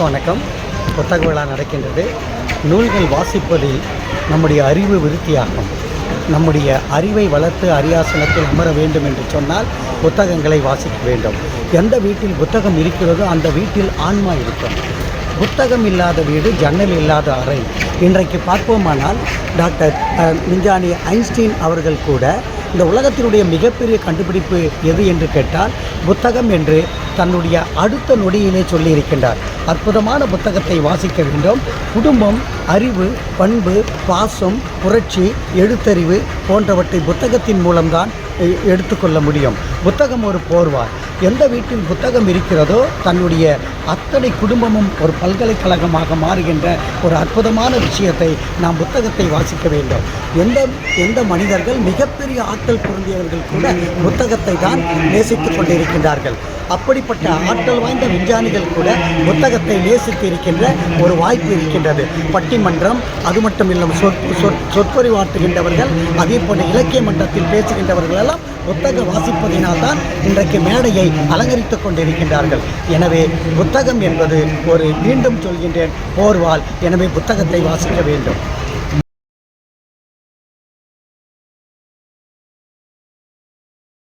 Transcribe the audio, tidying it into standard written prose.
அனைவருக்கும் வணக்கம். புத்தக விழா நடக்கின்றது. நூல்கள் வாசிப்பதில் நம்முடைய அறிவு விருத்தியாகும். நம்முடைய அறிவை வளர்த்து அரியாசனத்தில் அமர வேண்டும் என்று சொன்னால் புத்தகங்களை வாசிக்க வேண்டும். எந்த வீட்டில் புத்தகம் இருக்கிறதோ அந்த வீட்டில் ஆன்மா இருக்கும். புத்தகம் இல்லாத வீடு, ஜன்னல் இல்லாத அறை. இன்றைக்கு பார்ப்போமானால் டாக்டர் விஞ்ஞானி ஐன்ஸ்டீன் அவர்கள் கூட இந்த உலகத்தினுடைய மிகப்பெரிய கண்டுபிடிப்பு எது என்று கேட்டால் புத்தகம் என்று தன்னுடைய அடுத்த நொடியிலே சொல்லியிருக்கின்றார். அற்புதமான புத்தகத்தை வாசிக்க வேண்டும். குடும்பம், அறிவு, பண்பு, பாசம், புரட்சி, எழுத்தறிவு போன்றவற்றை புத்தகத்தின் மூலம்தான் எடுத்துக்கொள்ள முடியும். புத்தகம் ஒரு போர்வாய். எந்த வீட்டில் புத்தகம் இருக்கிறதோ தன்னுடைய அத்தனை குடும்பமும் ஒரு பல்கலைக்கழகமாக மாறுகின்ற ஒரு அற்புதமான விஷயத்தை நாம் புத்தகத்தை வாசிக்க வேண்டும். எந்த மனிதர்கள் மிகப்பெரிய ஆற்றல் பொருந்தியவர்கள் கூட புத்தகத்தை தான் நேசித்துக் கொண்டிருக்கின்றார்கள். அப்படிப்பட்ட ஆற்றல் வாய்ந்த விஞ்ஞானிகள் கூட புத்தகத்தை நேசித்து இருக்கின்ற ஒரு வாய்ப்பு இருக்கின்றது. பட்டிமன்றம், அது மட்டும் இல்லாமல் சொற்பொழிவாற்றுகின்றவர்கள், அதே போன்ற இலக்கிய மன்றத்தில் பேசுகின்றவர்கள் எல்லாம் புத்தக வாசிப்பதினால்தான் இன்றைக்கு மேடையை அலங்கரித்துக் கொண்டிருக்கின்றார்கள். எனவே புத்தகம் என்பது மீண்டும் சொல்கின்றேன், போர்வால். எனவே புத்தகத்தை வாசிக்க வேண்டும்.